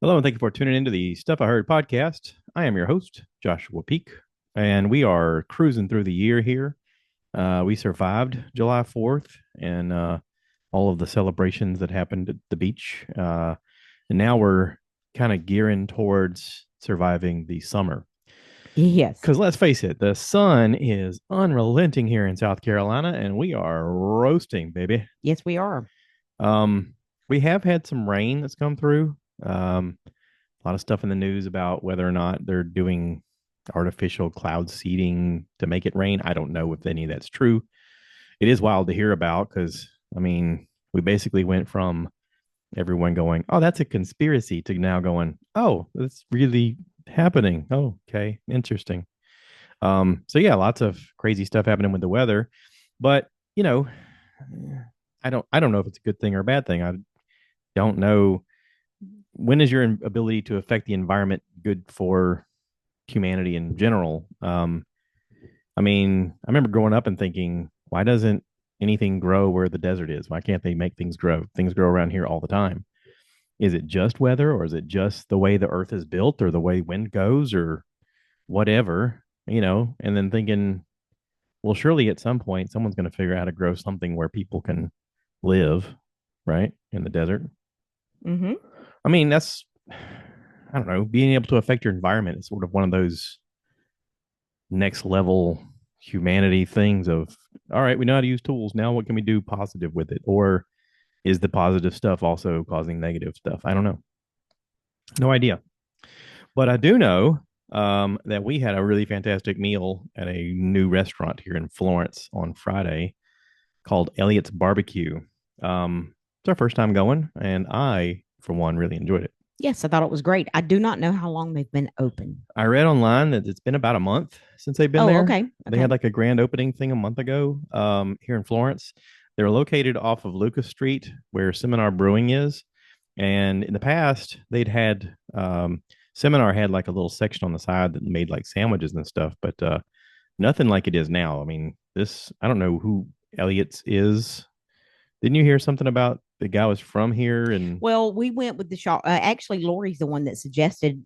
Hello, and thank you for tuning into the Stuff I Heard podcast. I am your host, Joshua Peak, and we are cruising through the year here. We survived July 4th and all of the celebrations that happened at the beach. And now we're kind of gearing towards surviving the summer. Yes. Because let's face it, the sun is unrelenting here in South Carolina, and we are roasting, baby. Yes, we are. Um, we have had some rain that's come through. A lot of stuff in the news about whether or not they're doing artificial cloud seeding to make it rain. I don't know if any of that's true. It is wild to hear about because, I mean, we basically went from everyone going, oh, that's a conspiracy to now going, oh, that's really happening. Oh, okay. Interesting. So yeah, lots of crazy stuff happening with the weather. But, you know, I don't know if it's a good thing or a bad thing. I don't know when is your ability to affect the environment good for humanity in general. I mean, I remember growing up and thinking, why doesn't anything grow where the desert is? Why can't they make things grow? Things grow around here all the time. Is it just weather, or is it just the way the earth is built, or the way wind goes, or whatever? And then thinking, well, surely at some point someone's going to figure out how to grow something where people can live, right, in the desert. Mm-hmm. I mean, I don't know, being able to affect your environment is sort of one of those next level humanity things of, all right, we know how to use tools. Now what can we do positive with it? Or is the positive stuff also causing negative stuff? I don't know. No idea. But I do know that we had a really fantastic meal at a new restaurant here in Florence on Friday called Elliot's BBQ. It's our first time going, and I, for one, really enjoyed it. Yes, I thought it was great. I do not know how long they've been open. I read online that it's been about a month since they've been Oh, there. okay. They had Okay. like a grand opening thing a month ago here in Florence. They're located off of Lucas Street, where Seminar Brewing is. And in the past, they'd had Seminar had like a little section on the side that made like sandwiches and stuff, but nothing like it is now. I mean, I don't know who Elliot's is. Didn't you hear something about the guy was from here? And Well, we went with the shop. Actually, Lori's the one that suggested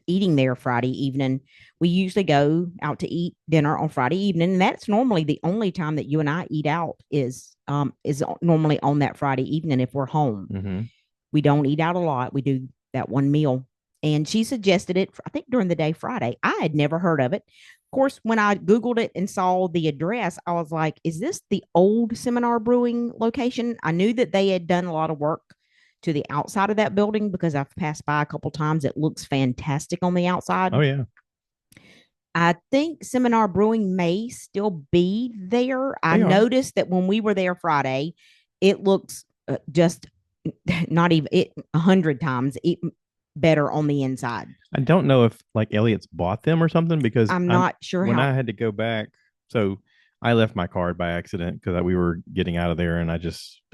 eating there Friday evening. We usually go out to eat dinner on Friday evening, and that's normally the only time that you and I eat out is normally on that Friday evening if we're home. mm-hmm. We don't eat out a lot. We do that one meal. And she suggested it, I think, during the day Friday. I had never heard of it. Of course, when I Googled it and saw the address, I was like, is this the old Seminar Brewing location? I knew that they had done a lot of work to the outside of that building because I've passed by a couple times. It looks fantastic on the outside. Oh yeah, I think Seminar Brewing may still be there. I they are. noticed that when we were there Friday, it looks just not even it 100 times better on the inside. I don't know if like Elliot's bought them or something because I'm I'm not sure when how. I had to go back. So I left my card by accident because we were getting out of there and I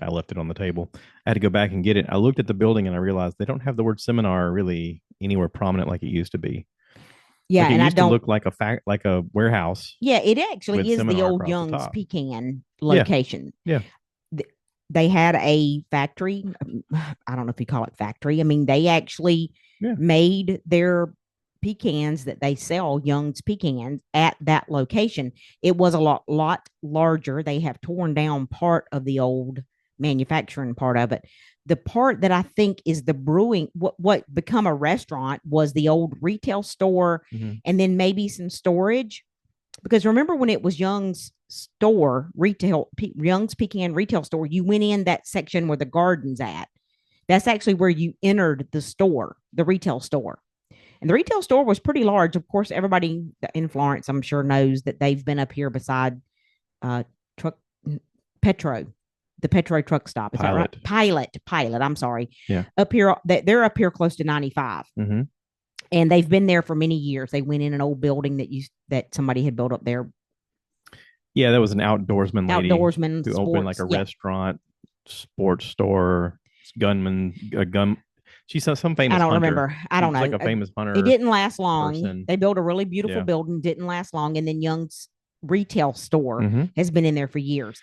left it on the table. I had to go back and get it. I looked at the building and I realized they don't have the word seminar really anywhere prominent like it used to be. Yeah, Like it and I used to don't. look like like a warehouse Yeah, it with actually is the seminar old across the Young's top. Pecan Yeah, location. yeah. They had a factory. I don't know if you call it factory. I mean, they actually Yeah. made their pecans that they sell, Young's Pecans, at that location. It was a lot larger. They have torn down part of the old manufacturing part of it. The part that I think is the brewing, what become a restaurant was the old retail store, Mm-hmm. and then maybe some storage, because remember when it was Young's store retail, Young's Pecan retail store, you went in that section where the garden's at. That's actually where you entered the store, the retail store. And the retail store was pretty large. Of course, everybody in Florence, I'm sure, knows that they've been up here beside uh, truck Petro, the Petro truck stop. Is that right? Pilot. Pilot. I'm sorry. Yeah. Up here, they're up here close to 95, Mm-hmm. and they've been there for many years. They went in an old building that somebody had built up there. Yeah, that was an outdoorsman lady Outdoorsman who opened like sports. a Yeah, restaurant, sports store, gunman, a gun. She's some I famous don't hunter. remember. I don't She's know. like a famous It hunter didn't last long. person. They built a really beautiful Yeah. building, didn't last long. And then Young's retail store Mm-hmm. has been in there for years.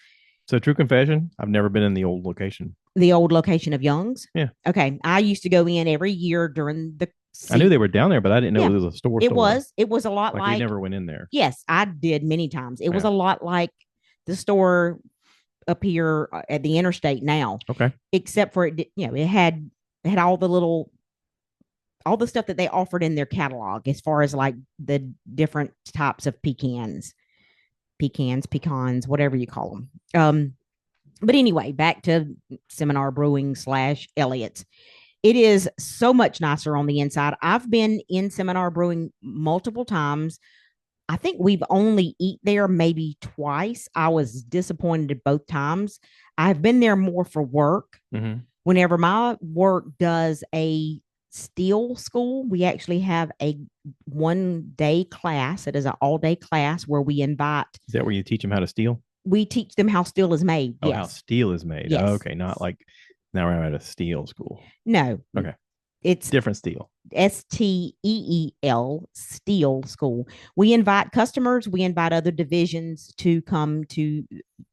So true confession, I've never been in the old location. The old location of Young's. Yeah. Okay, I used to go in every year during the I knew season. they were down there, but I didn't know Yeah, it was a it store. was. It was a lot Like we like, never went in there. yes, I did many times. It was Yeah. a lot like the store up here at the interstate now, Okay. except for it had all the stuff that they offered in their catalog as far as like the different types of pecans, whatever you call them. But anyway, back to Seminar Brewing slash Elliot's. It is so much nicer on the inside. I've been in Seminar Brewing multiple times. I think we've only eat there maybe twice. I was disappointed both times. I've been there more for work. Mm-hmm. Whenever my work does a steel school, we actually have a 1 day class. It is an all day class where Is that where you teach them how to steal? we teach them how steel is made. Oh, how Yes. steel is made. Oh, Yes. okay, not like now we're at a steel school. No, Okay, it's different steel. STEEL Steel School. We invite customers, we invite other divisions to come to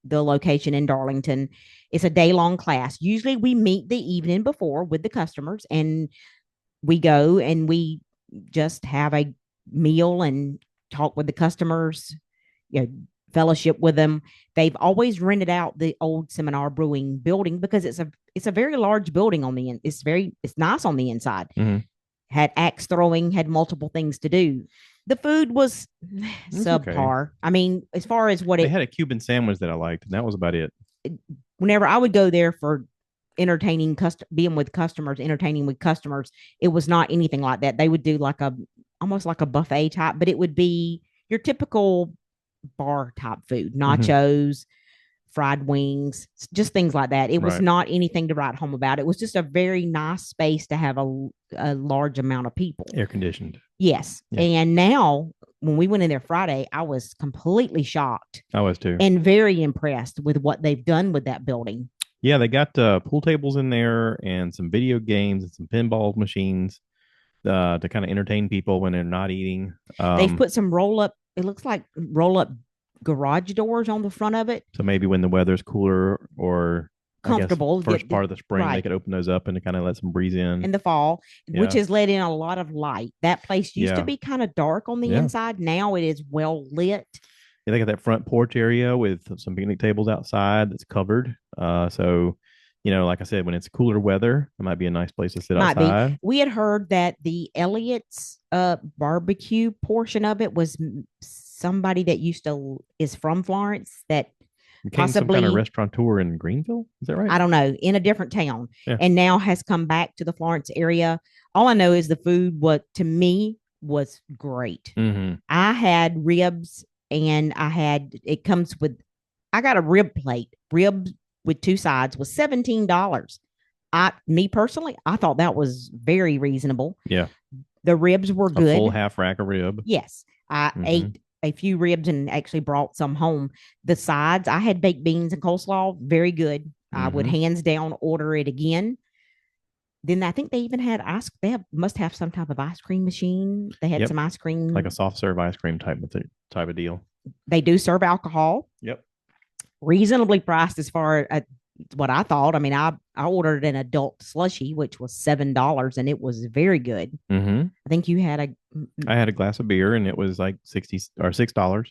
the location in Darlington. It's a day long class. Usually we meet the evening before with the customers and we go and we just have a meal and talk with the customers, you know, fellowship with them. They've always rented out the old Seminar Brewing building because it's a very large building on the end. It's nice on the inside. Mm-hmm. Had axe throwing, had multiple things to do. The food was It's okay. subpar. I mean, as far as what They had a Cuban sandwich that I liked, and that was about it. whenever I would go there for being with customers, entertaining with customers, it was not anything like that. They would do like a almost like a buffet type, but it would be your typical bar type food, Mm-hmm. nachos, fried wings, just things like that. It was Right. not anything to write home about. It was just a very nice space to have a large amount of people. Air conditioned. Yes. Yeah. And now when we went in there Friday, I was completely shocked I was too. and very impressed with what they've done with that building. Yeah, they got pool tables in there and some video games and some pinball machines to kind of entertain people when they're not eating. They've put some it looks like roll up garage doors on the front of it. So maybe when the weather's cooler or I guess Comfortable. first part of the spring, they Right. could open those up and kind of let some breeze in. In the fall, which Yeah. has let in a lot of light. That place used to Yeah. be kind of dark on the Yeah. inside. Now it is well lit. Yeah, they got that front porch area with some picnic tables outside that's covered. So, like I said, when it's cooler weather, it might be a nice place to sit Might be. outside. We had heard that the Elliot's barbecue portion of it was somebody that is from Florence that Became some kind of possibly, restaurateur in Greenville. Is that right? I don't know, in a different town Yeah. and now has come back to the Florence area. All I know is the food, what to me was great. Mm-hmm. I had ribs and it comes with, I got a rib plate. Rib with two sides was $17. Me personally, I thought that was very reasonable. Yeah. The ribs were good. A full half rack of rib. Yes. I ate a few ribs and actually brought some home. The sides, I had baked beans and coleslaw, very good. I would hands down order it again. Then I think they even had must have some type of ice cream machine. They had some ice cream, like a soft serve ice cream type of deal. They do serve alcohol. Yep. Reasonably priced as far as what I thought. I mean, I ordered an adult slushy, which was $7, and it was very good. Mm-hmm. I think you had I had a glass of beer, and it was like $6.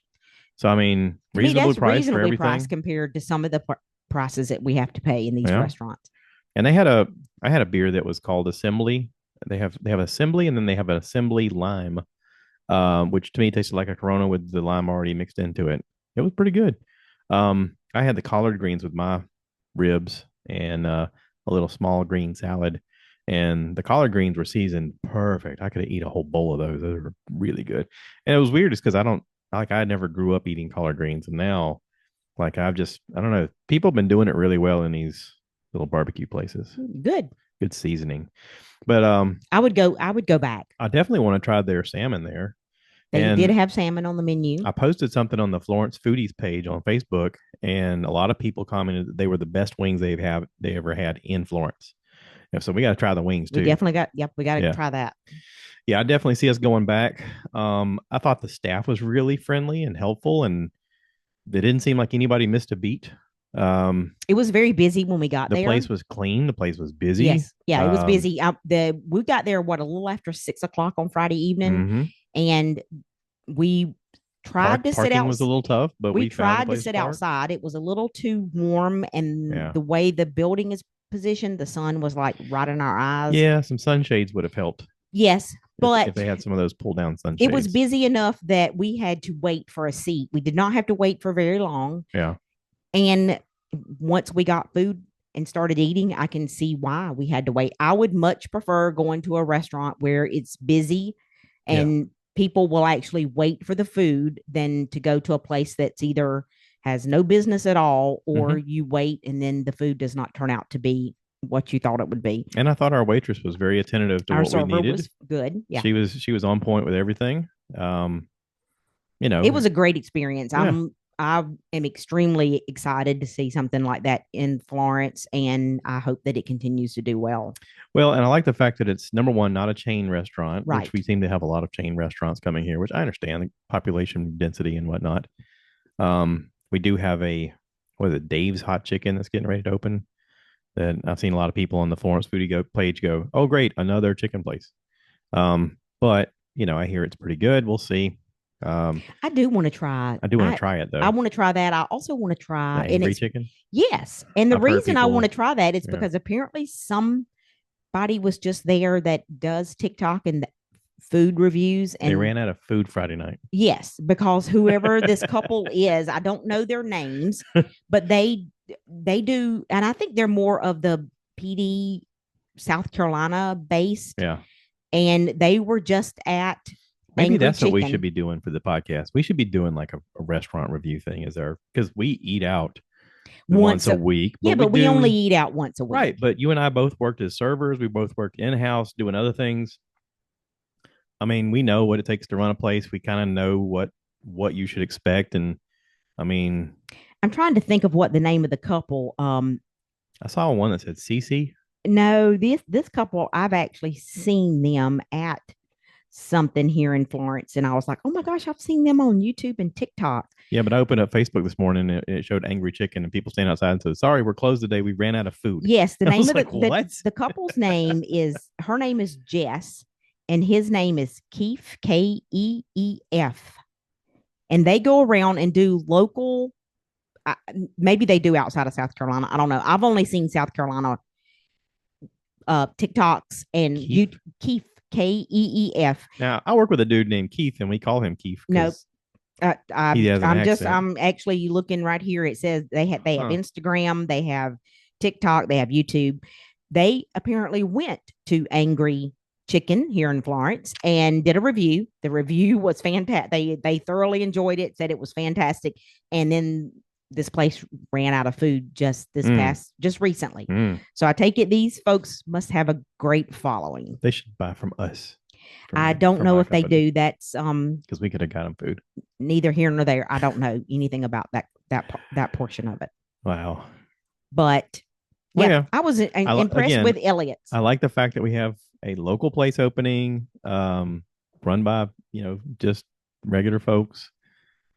So I mean, reasonably priced for everything compared to some of the prices that we have to pay in these restaurants. And I had a beer that was called Assembly. They have Assembly, and then they have an Assembly Lime, which to me tasted like a Corona with the lime already mixed into it. It was pretty good. I had the collard greens with my ribs and a little small green salad, and the collard greens were seasoned perfect. I could eat a whole bowl of those. Those were really good. And it was weird, just because I never grew up eating collard greens, and now like I don't know. People have been doing it really well in these little barbecue places. Good seasoning. But I would go back. I definitely want to try their salmon there. They did have salmon on the menu. I posted something on the Florence Foodies page on Facebook, and a lot of people commented that they were the best wings they ever had in Florence. So we got to try the wings too. We got to try that. Yeah, I definitely see us going back. I thought the staff was really friendly and helpful, and they didn't seem like anybody missed a beat. It was very busy when we got The there. place was clean. The place was busy. Yes, yeah, it was busy. We got there a little after 6 o'clock on Friday evening, Mhm. and we tried to sit Parking out. was a little tough, but We we found a tried to place to sit park. outside. It was a little too warm, and Yeah. the way the building is positioned, the sun was like right in our eyes. Yeah, some sunshades would have helped Yes, if but they had some of those pull down it was sunshades. busy enough that we had to wait for a seat. We did not have to wait for very long. Yeah. And once we got food and started eating, I can see why we had to wait. I would much prefer going to a restaurant where it's busy Yeah. and people will actually wait for the food than to go to a place that's either has no business at all or Hmm. you wait and then the food does not turn out to be what you thought it would be. And I thought our waitress was very attentive to Our what we server needed. was good. Yeah. She was on point with everything. Um, you It know, was a great experience. yeah. I am extremely excited to see something like that in Florence, and I hope that it continues to do well. Well, and I like the fact that it's number one, not a chain restaurant, which we Right. seem to have a lot of chain restaurants coming here, which I understand the population density and whatnot. We do have a what is it, Dave's Hot Chicken that's getting ready to open. That I've seen a lot of people on the Florence Foodie go page go, oh great, another chicken place. But I hear it's pretty good. We'll see. I do want to try. I do want to try it I though. want to try that. I also want to The try, and angry it's chicken. yes. And the I've heard reason I want to people. try that is Yeah, because apparently somebody was just there that does TikTok and food reviews, they and ran out of food Friday night. yes, because whoever this couple is, I don't know their names, but they do, and I think they're more of the PD South Carolina based, Yeah. and they were just at Maybe Angry that's what we should Chicken be doing for the podcast. We should be doing like a restaurant review thing, is there? Because we eat out once once. a week, Yeah, but we but we only do eat out once a right. week. But you and I both worked as servers. We both worked in house doing other things. I mean, we know what it takes to run a place. We kind of know what you should expect, and I mean, I'm trying to think of what the name of the couple. I saw one that said Cece. No, this couple I've actually seen them at something here in Florence, and I was like, oh my gosh, I've seen them on YouTube and TikTok. Yeah, but I opened up Facebook this morning and it showed Angry Chicken and people standing outside and said, "Sorry, we're closed today. We ran out of food." Yes, the I name was of the like, "What?" the couple's name is her name is Jess, and his name is Keef Keef, and they go around and do local. Uh, Maybe they do outside of South Carolina. I don't know. I've only seen South Carolina TikToks and you Keith. Keef Keef. Now I work with a dude named Keith, and we call him Keith No, because he has an accent. I'm actually looking right here. It says they have Huh. Instagram, they have TikTok, they have YouTube. They apparently went to Angry Chicken here in Florence and did a review. The review was fantastic. They thoroughly enjoyed it, said it was fantastic, and then this place ran out of food Mm, just recently. mm. So I take it these folks must have a great following. They should buy from us, I don't from know my if they company, do. That's because we could have got them food. neither here nor there. I don't know anything about that portion of it. Wow. But Well, yeah, yeah. I was impressed Again, with Elliot's. I like the fact that we have a local place opening, run by just regular folks,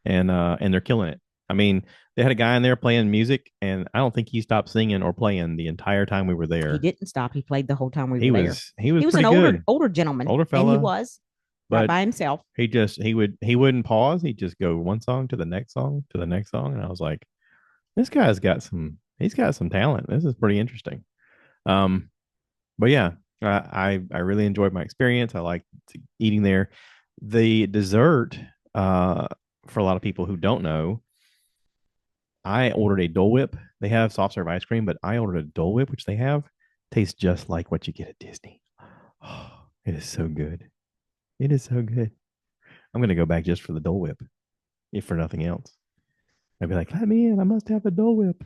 and they're killing it. I mean, they had a guy in there playing music, and I don't think he stopped singing or playing the entire time we were He there. didn't stop. He played the whole time we He were there. was he was He was an pretty good, older gentleman, older and he fella, was right but by himself. he wouldn't pause. He'd just go one song to the next song to the next song, and I was like, this guy's got some. He's got some talent. This is pretty interesting. Um, but yeah, I really enjoyed my experience. I liked eating there. The dessert, for a lot of people who don't know, I ordered a Dole Whip. They have soft serve ice cream, but I ordered a Dole Whip, which they have. Tastes just like what you get at Disney. Oh, it is so good. It is so good. I'm gonna go back just for the Dole Whip, if for nothing else. I'd be like, let me in. I must have a Dole Whip.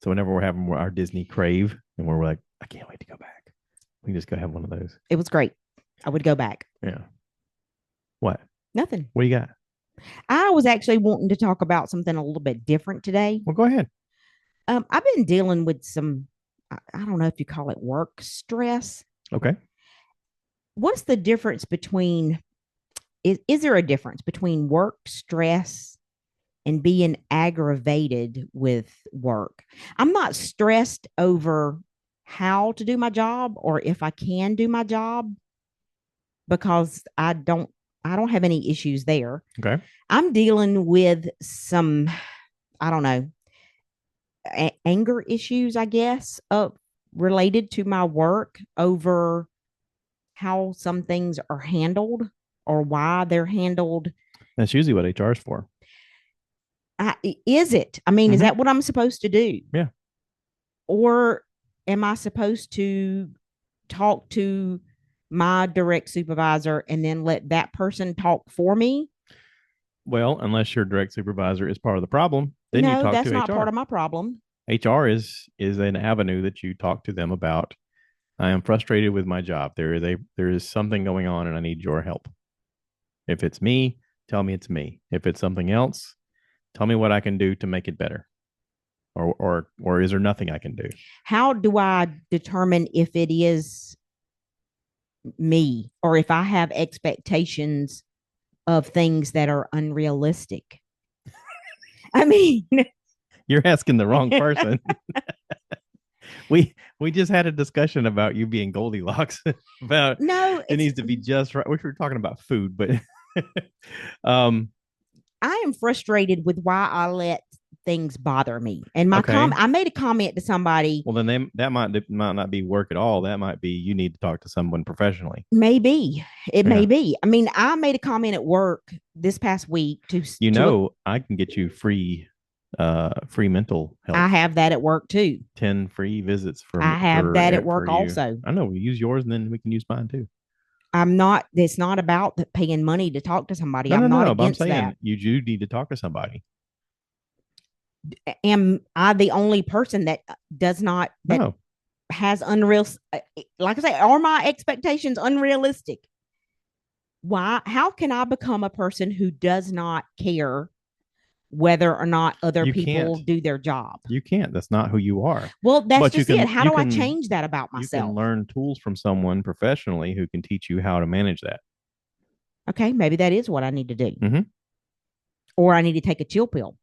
So whenever we're having our Disney crave, and we're like, I can't wait to go back. We can just go have one of those. It was great. I would go back. Yeah. What? Nothing. What do you got? I was actually wanting to talk about something a little bit different today. Well, go ahead. I've been dealing with some, I don't know if you call it work stress. Okay. What's the difference between, is there a difference between work stress and being aggravated with work. I'm not stressed over how to do my job or if I can do my job because I don't have any issues there. Okay. I'm dealing with some, I don't know, anger issues, I guess, related to my work over how some things are handled or why they're handled. That's usually what HR is for. Is it? I mean, is Mm-hmm. that what I'm supposed to do? Yeah. Or am I supposed to talk to my direct supervisor and then let that person talk for me? Well, unless your direct supervisor is part of the problem, then you No, talk that's to not part HR. of my problem. HR is an avenue that you talk to them about. I am frustrated with my job. There is something going on and I need your help. If it's me, tell me it's me. If it's something else, tell me what I can do to make it better. Or is there nothing I can do? How do I determine if it is me or if I have expectations of things that are unrealistic? I mean, You're asking the wrong person. We just had a discussion about you being Goldilocks about no, it it's needs to be just right. We were talking about food, but um I am frustrated with why I let things bother me. And okay. I made a comment to somebody. Well, then that might not be work at all. That might be you need to talk to someone professionally. Maybe it may Yeah. be. I mean, I made a comment at work this past week You to look. know, I can get you free mental I health. have that at work too. 10 free visits I have that at for work you. also. I know we use yours and then we can use mine too. I'm not. It's not about paying money to talk to somebody. No, no, I'm no, not no. But I'm against that. saying you do need to talk to somebody. Am I the only person that does not that No, has unreal? Like I say, are my expectations unrealistic? Why? How can I become a person who does not care whether or not other you people can't. do their job? You can't. That's not who you are. Well, that's But just it. How you do I can change that about you can myself? learn tools from someone professionally who can teach you how to manage that. Okay, maybe that is what I need to do, Mm-hmm. or I need to take a chill pill.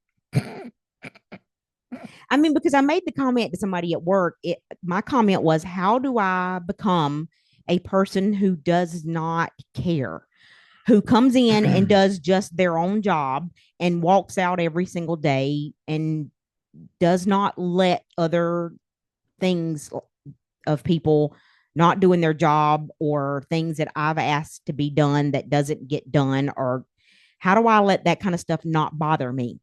I mean, because I made the comment to somebody at work. My comment was, how do I become a person who does not care, who comes in and does just their own job and walks out every single day and does not let other things of people not doing their job or things that I've asked to be done that doesn't get done? Or how do I let that kind of stuff not bother me?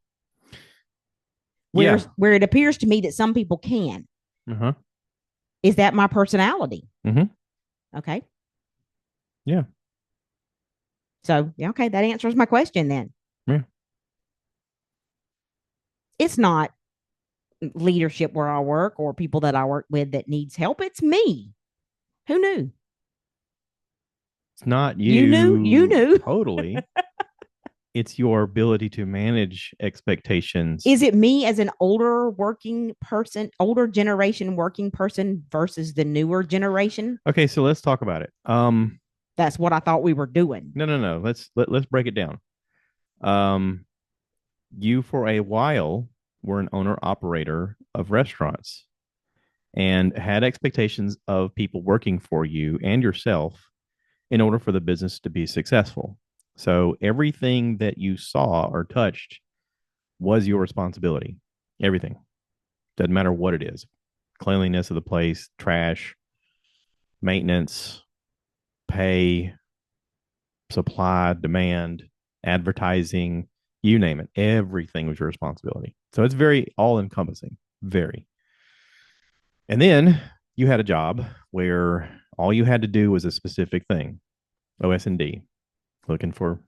Yeah. Where it appears to me that some people can. Uh-huh. Is that my personality? Mm-hmm. Okay. Yeah. So, yeah, okay, that answers my question then. Yeah. It's not leadership where I work or people that I work with that needs help. It's me. Who knew? It's not You knew? You you knew. totally. It's your ability to manage expectations. Is it me as an older working person, older generation working person versus the newer generation? Okay, so let's talk about it. That's what I thought we were doing. No, no, no. Let's break it down. Um, you for a while were an owner operator of restaurants and had expectations of people working for you and yourself in order for the business to be successful. So everything that you saw or touched was your responsibility. Everything. Doesn't matter what it is. Cleanliness of the place, trash, maintenance, pay, supply, demand, advertising, you name it. Everything was your responsibility. So it's very all encompassing, very. And then you had a job where all you had to do was a specific thing, OS&D, looking for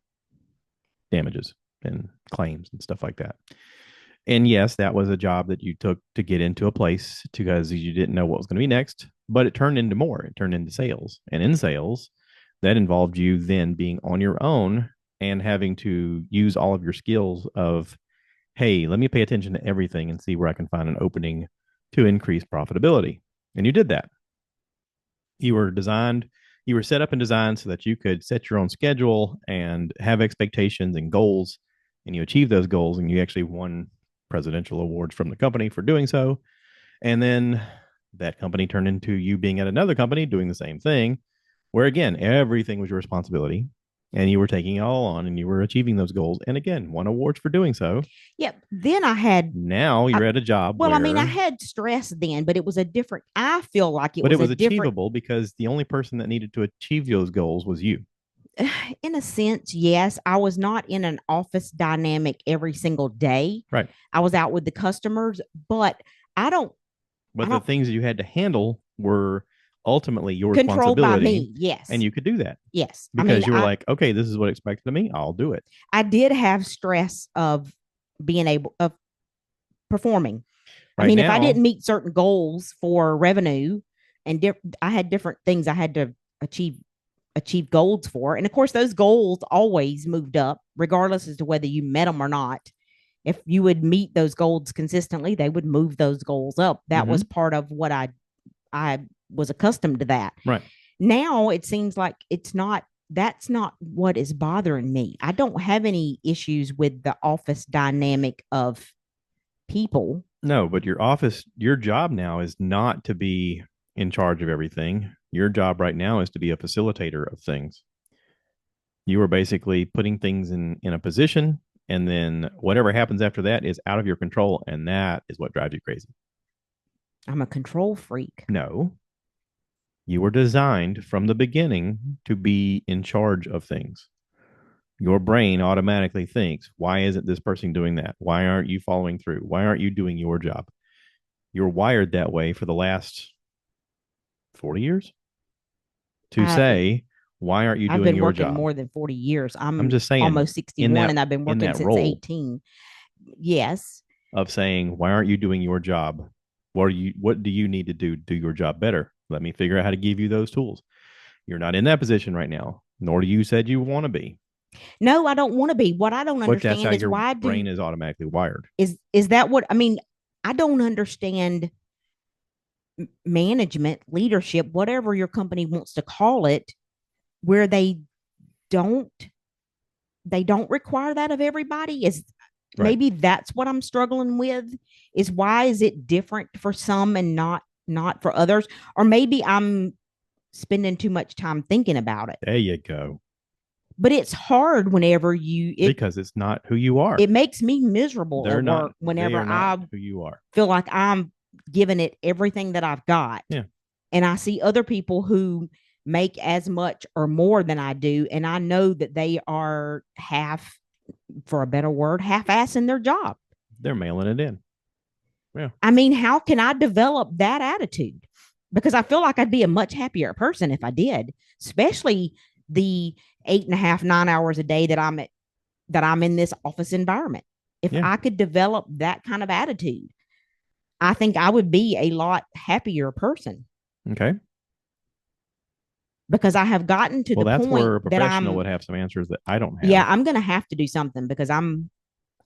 damages and claims and stuff like that. And yes, that was a job that you took to get into a place because you didn't know what was going to be next, but it turned into more. It turned into sales. And in sales, that involved you then being on your own and having to use all of your skills of, hey, let me pay attention to everything and see where I can find an opening to increase profitability. And you did that. You were designed, you were set up and designed so that you could set your own schedule and have expectations and goals and you achieved those goals and you actually won presidential awards from the company for doing so. And then that company turned into you being at another company doing the same thing, where again, everything was your responsibility and you were taking it all on and you were achieving those goals. And again, won awards for doing so. Yep. Then I had, Now I, you're at a job well, I mean, I where, had stress then, but it was a different, I feel like it but it was a was different, achievable because the only person that needed to achieve those goals was you. in a sense, yes. I was not in an office dynamic every single day. Right. I was out with the customers, but I don't, I But the don't things that you had to handle were ultimately your controlled by responsibility. me. Yes. And you could do that Yes. I mean, because you were like, okay, this is what expected of me. I'll do it. I did have stress of being able of performing. I Right mean, if I now, didn't meet certain goals for revenue and I had different things I had to achieve goals for. And of course, those goals always moved up, regardless as to whether you met them or not. If you would meet those goals consistently, they would move those goals up. That mm-hmm. was part of what I was accustomed to that. Right. Now it seems like that's not what is bothering me. I don't have any issues with the office dynamic of people. No, but your job now is not to be in charge of everything. Your job right now is to be a facilitator of things. You are basically putting things in a position, and then whatever happens after that is out of your control, and that is what drives you crazy. I'm a control freak. No, you were designed from the beginning to be in charge of things. Your brain automatically thinks, why isn't this person doing that? Why aren't you following through? Why aren't you doing your job? You're wired that way for the last 40 years to I say, why aren't you I've doing been your working job? more than 40 years. I'm I'm just saying, almost in 61 that and I've been in working that since role 18. Yes. of saying, why aren't you doing your job? What do you need to do your job better? Let me figure out how to give you those tools. You're not in that position right now, nor do you said you want to be. No, I don't want to be. What I don't But that's how understand is your why brain do is automatically wired. is that what I mean? I don't understand management, leadership, whatever your company wants to call it, where don't they don't require that of everybody. Is Right. maybe that's what I'm struggling with, is why is it different for some and not for others? Or maybe I'm spending too much time thinking about it. There you go. But it's hard whenever Because it's not who you are. it makes me miserable They're at not work they whenever are not I who you are. feel like I'm giving it everything that I've got. Yeah. And I see other people who make as much or more than I do. And I know that they are for a better word, half ass in their job. They're mailing it in. Yeah. I mean, how can I develop that attitude? Because I feel like I'd be a much happier person if I did, especially the 8.5, 9 hours a day that I'm in this office environment. If Yeah. I could develop that kind of attitude, I think I would be a lot happier person Okay. because I have gotten to Well, the that's point where a that professional would have some answers that I don't yeah, have. I'm going to have to do something because I'm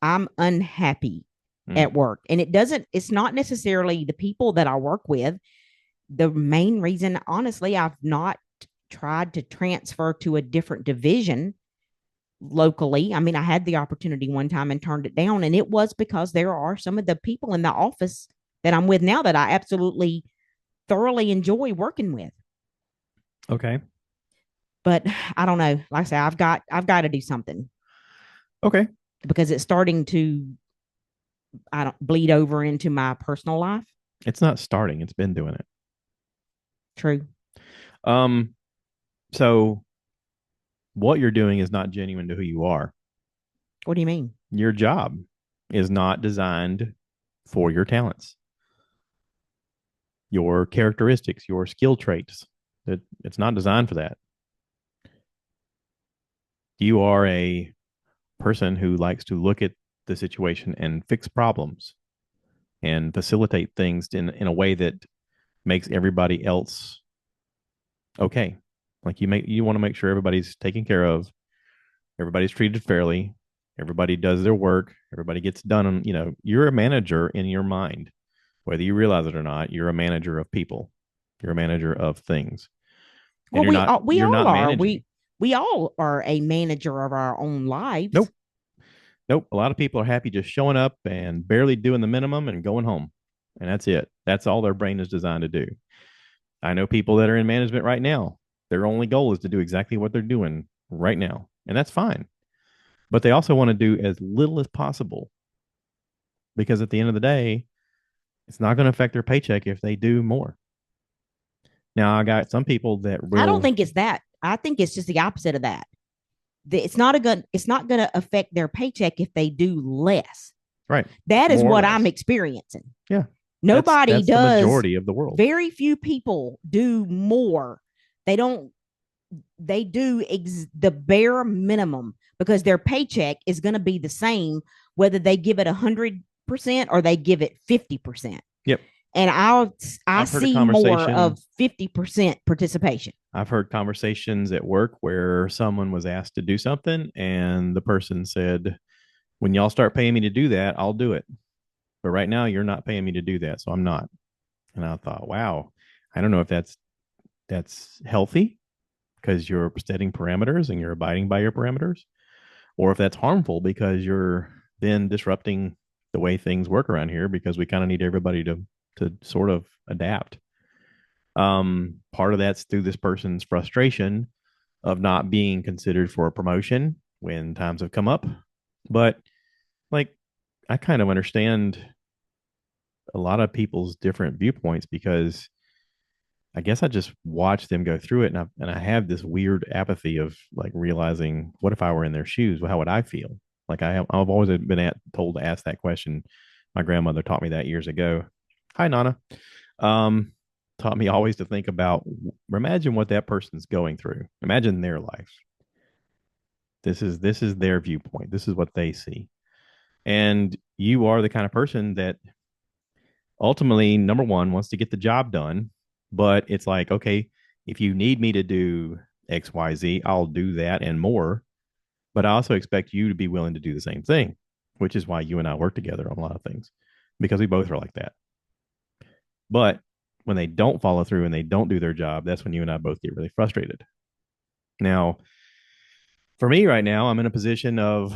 unhappy Mm. at work. And it's not necessarily the people that I work with. The main reason, honestly, I've not tried to transfer to a different division locally. I mean, I had the opportunity one time and turned it down, and it was because there are some of the people in the office that I'm with now that I absolutely thoroughly enjoy working with. Okay. But I don't know. Like I say, I've got to do something Okay. because it's starting to I don't bleed over into my personal life. It's not starting. It's been doing it. True. Um, so what you're doing is not genuine to who you are. What do you mean? Your job is not designed for your talents, your characteristics, your skill traits. It's not designed for that. You are a person who likes to look at the situation and fix problems and facilitate things in a way that makes everybody else okay. Like you want to make sure everybody's taken care of, everybody's treated fairly, everybody does their work, everybody gets done. And you're a manager in your mind, whether you realize it or not. You're a manager of people. You're a manager of things, and Well, we you're all not are. managing. We all are a manager of our own lives. Nope. Nope. A lot of people are happy just showing up and barely doing the minimum and going home. And that's it. That's all their brain is designed to do. I know people that are in management right now. Their only goal is to do exactly what they're doing right now. And that's fine. But they also want to do as little as possible because at the end of the day, it's not going to affect their paycheck if they do more. Now, I got some people that I don't will, think it's that. I think it's just the opposite of that. It's not going to affect their paycheck if they do less. right, That is more or what I'm less. experiencing. Yeah. Nobody That's the does. majority of the world. Very few people do more. They don't. They do the bare minimum because their paycheck is going to be the same whether they give it 100% or they give it 50%. Yep. And I I've heard a see more conversation. of 50% participation. I've heard conversations at work where someone was asked to do something and the person said, when y'all start paying me to do that, I'll do it. But right now, you're not paying me to do that. So I'm not. And I thought, wow, I don't know if that's healthy because you're setting parameters and you're abiding by your parameters, or if that's harmful because you're then disrupting the way things work around here because we kind of need everybody to sort of adapt. Part of that's through this person's frustration of not being considered for a promotion when times have come up. But like, I kind of understand a lot of people's different viewpoints because I guess I just watch them go through it, and I have this weird apathy of like realizing, what if I were in their shoes? How would I feel? Like I've always been told to ask that question. My grandmother taught me that years ago. Hi, Nana. Um, Taught me always to think about, imagine what that person's going through. Imagine their life. This is their viewpoint. This is what they see. And you are the kind of person that ultimately, number one, wants to get the job done. But it's like, okay, if you need me to do XYZ, I'll do that and more. But I also expect you to be willing to do the same thing, which is why you and I work together on a lot of things because we both are like that. But when they don't follow through and they don't do their job, that's when you and I both get really frustrated. Now, for me right now, I'm in a position of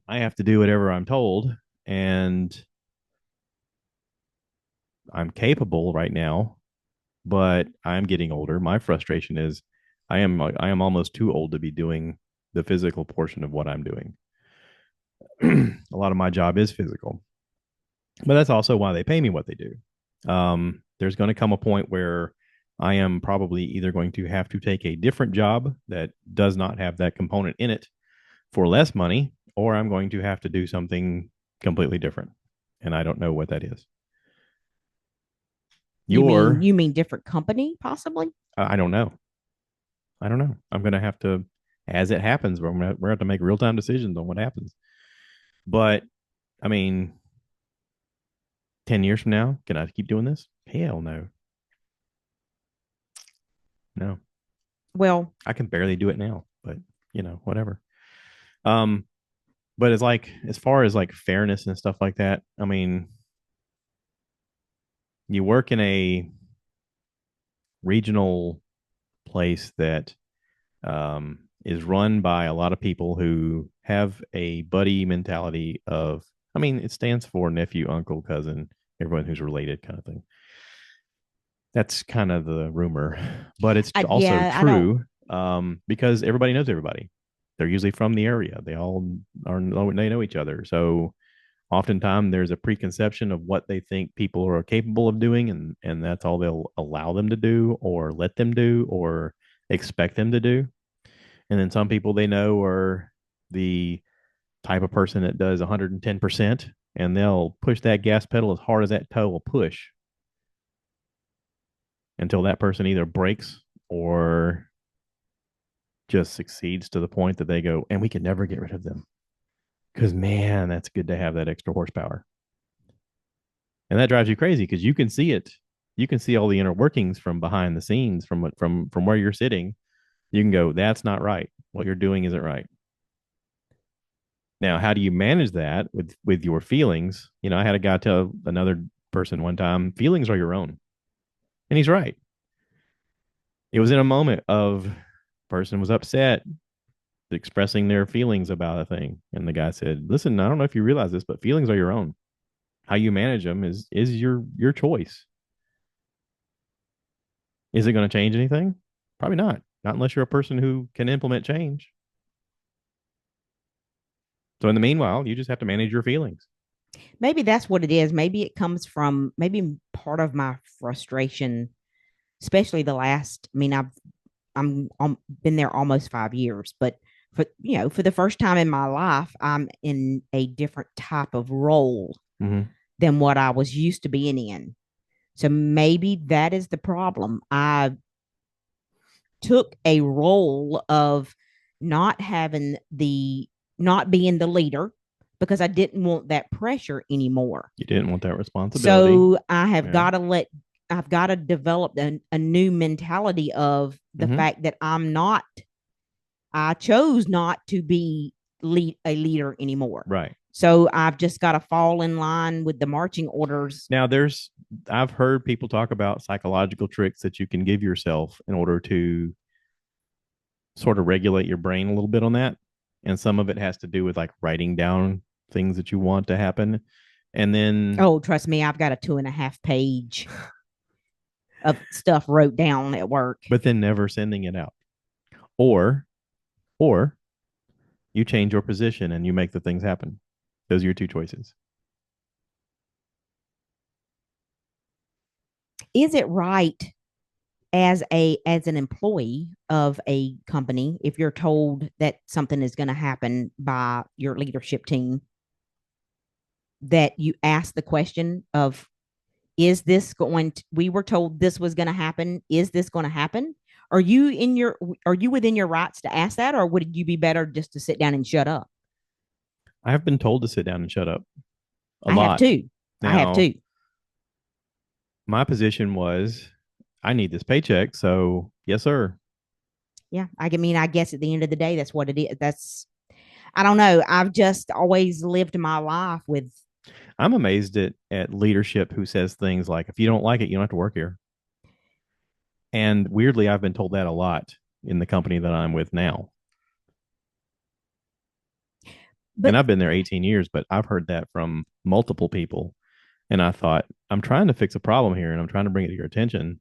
I have to do whatever I'm told, and I'm capable right now, but I'm getting older. My frustration is I am almost too old to be doing the physical portion of what I'm doing. A lot of my job is physical, but that's also why they pay me what they do. There's going to come a point where I am probably either going to have to take a different job that does not have that component in it for less money, or I'm going to have to do something completely different. And I don't know what that is. Your, You mean different company possibly? I don't know. I don't know. I'm going to have to, as it happens, we're going to have to make real time decisions on what happens. But I mean, 10 years from now, can I keep doing this? Hell no. No. Well, I can barely do it now, but whatever. Um, but it's like, as far as like fairness and stuff like that, I mean, you work in a regional place that is run by a lot of people who have a buddy mentality of, I mean, it stands for nephew, uncle, cousin, everyone who's related kind of thing. That's kind of the rumor, but it's also I don't. true because everybody knows everybody. They're usually from the area. They all they know each other. So oftentimes there's a preconception of what they think people are capable of doing, and that's all they'll allow them to do or let them do or expect them to do. And then some people they know are the type of person that does 110%, and they'll push that gas pedal as hard as that toe will push until that person either breaks or just succeeds to the point that they go, and we can never get rid of them. Because, man, that's good to have that extra horsepower. And that drives you crazy because you can see it. You can see all the inner workings from behind the scenes from where you're sitting. You can go, that's not right. What you're doing isn't right. Now, how do you manage that with your feelings? I had a guy tell another person one time, feelings are your own. And he's right. It was in a moment of person was upset. expressing their feelings about a thing. And the guy said, "Listen, I don't know if you realize this, but feelings are your own. How you manage them is your choice. Is it going to change anything? Probably not. Not unless you're a person who can implement change. So in the meanwhile, you just have to manage your feelings." Maybe that's what it is. Maybe it comes from maybe part of my frustration, especially the last. I mean, I'm been there almost 5 years, but for the first time in my life, I'm in a different type of role Mm-hmm. than what I was used to being in. So maybe that is the problem. I took a role of not having the not being the leader because I didn't want that pressure anymore. You didn't want that responsibility. So I have Yeah. got to I've got to develop a new mentality of the Mm-hmm. fact that I chose not to be a leader anymore. Right. So I've just got to fall in line with the marching orders. Now, I've heard people talk about psychological tricks that you can give yourself in order to sort of regulate your brain a little bit on that. And some of it has to do with like writing down things that you want to happen. And then, Oh, trust me, I've got a 2.5 page of stuff wrote down at work. but then never sending it out. Or, or you change your position and you make the things happen. Those are your two choices. Is it right as an employee of a company, if you're told that something is going to happen by your leadership team, that you ask the question of, is this going to, we were told this was going to happen, is this going to happen? Are you within your rights to ask that, or would you be better just to sit down and shut up? I have been told to sit down and shut up a I have lot. too. I have Now, too. my position was I need this paycheck. So, yes, sir. Yeah. I guess at the end of the day, that's what it is. I don't know. I've just always lived my life with. I'm amazed at leadership who says things like, if you don't like it, you don't have to work here. And weirdly, I've been told that a lot in the company that I'm with now. And But I've been there 18 years, but I've heard that from multiple people. And I thought, I'm trying to fix a problem here and I'm trying to bring it to your attention.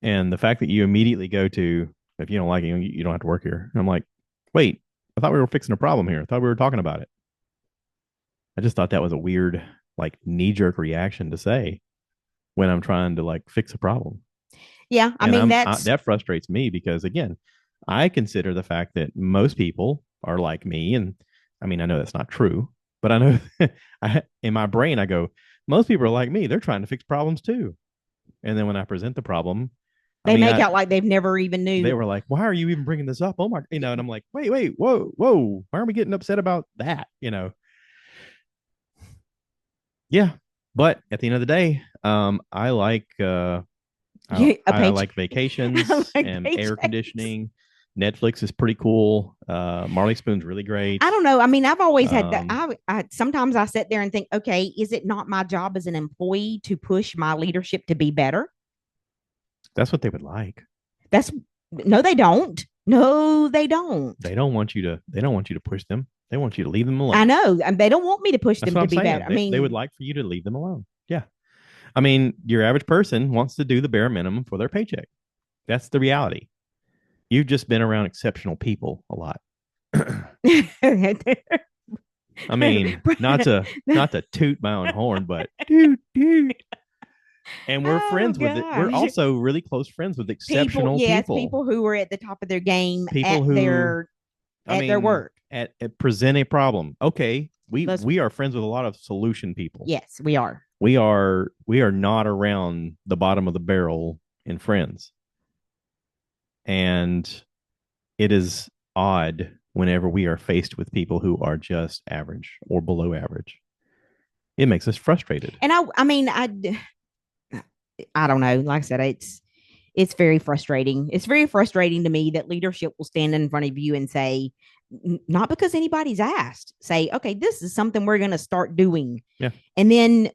And the fact that you immediately go to, if you don't like it, you don't have to work here. And I'm like, wait, I thought we were fixing a problem here. I thought we were talking about it. I just thought that was a weird, like, knee jerk reaction to say when I'm trying to like fix a problem. yeah, I And mean, that's that frustrates me because again, I consider the fact that most people are like me, and I mean I know that's not true, but I know in my brain I go, most people are like me. They're trying to fix problems too. And then when I present the problem, I they mean, make out like they've never even they knew. were like, "Why are you even bringing this up?" Oh my, and I'm like, "Wait, whoa, whoa, why are we getting upset about that?" Yeah. But at the end of the day, I like A I page. like vacations Like and air paychecks. conditioning. Netflix is pretty cool. Marley Spoon's really great. I don't know. I mean, I've always had that. Um, Sometimes I sit there and think, okay, is it not my job as an employee to push my leadership to be better? that's what they would like. That's no, they don't. No, they don't. They don't want you to. They don't want you to push them. They want you to leave them I alone. know, and they don't want me to push That's them what to I'm be better. saying. I They would mean, like for you to leave them alone. Yeah. I mean, your average person wants to do the bare minimum for their paycheck. That's the reality. You've just been around exceptional people a lot. I mean, not to toot my own horn, but toot toot. And we're oh friends with it. We're gosh, also really close friends with people, exceptional yes, people. people who are at the top of their game People who, I at their mean, work. at present a problem. Okay, we Let's, we are friends with a lot of solution people. yes, we are. We are not around the bottom of the barrel in friends. And it is odd whenever we are faced with people who are just average or below average. It makes us frustrated. And I mean, I don't know. Like I said, it's very frustrating. It's very frustrating to me that leadership will stand in front of you and say, not because anybody's asked, say, okay, this is something we're going to start doing. Yeah. And then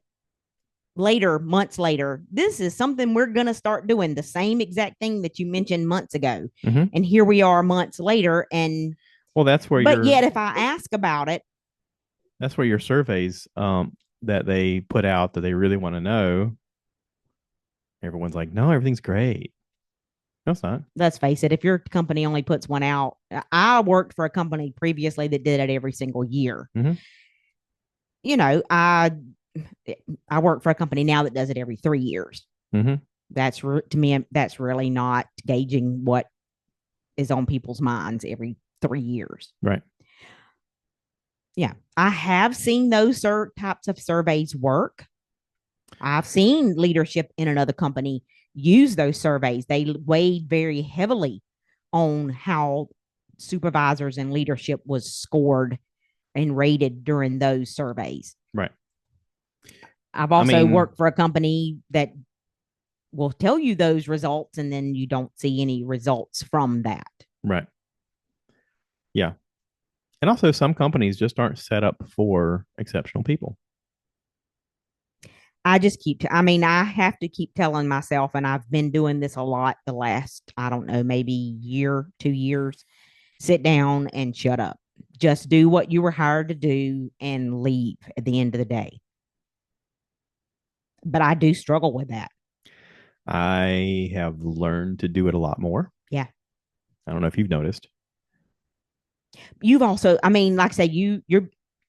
later, months later, this is something we're going to start doing, the same exact thing that you mentioned months ago. Mm-hmm. And here we are months later. Well, that's where But your yet, if I ask about it, surveys that they put out that they really want to know, everyone's like, no, everything's great. No, it's not. let's face it, if your company only puts one out, I worked for a company previously that did it every single year. Mm-hmm. You know, I work for a company now that does it every 3 years. Mm-hmm. To me, that's really not gauging what is on people's minds every 3 years. Right. Yeah, I have seen those types of surveys work. I've seen leadership in another company use those surveys. They weighed very heavily on how supervisors and leadership was scored and rated during those surveys. Right. I've I also mean, worked for a company that will tell you those results and then you don't see any results from that. right. Yeah. And also, some companies just aren't set up for exceptional people. I just I mean, I have to keep telling myself, and I've been doing this a lot the last, I don't know, maybe year, 2 years. Sit down and shut up. Just do what you were hired to do and leave at the end of the day. But I do struggle with that. I have learned to do it a lot more. Yeah. I don't know if you've noticed. You've also, I mean, like I say,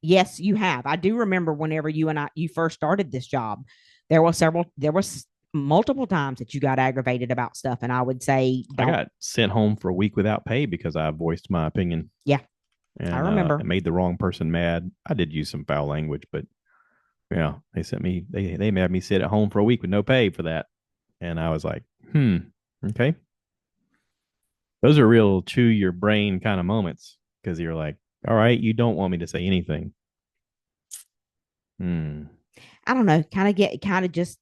yes, you have. I do remember whenever you first started this job, there was multiple times that you got aggravated about stuff. And I would say, I don't, got sent home for a week without pay because I voiced my opinion yeah, I and remember. it made the wrong person mad. I did use some foul language, but yeah, they made me sit at home for a week with no pay for that. And I was like, okay. Those are real chew your brain kind of moments because you're like, all right, you don't want me to say anything. Hmm. I don't know, kind of just,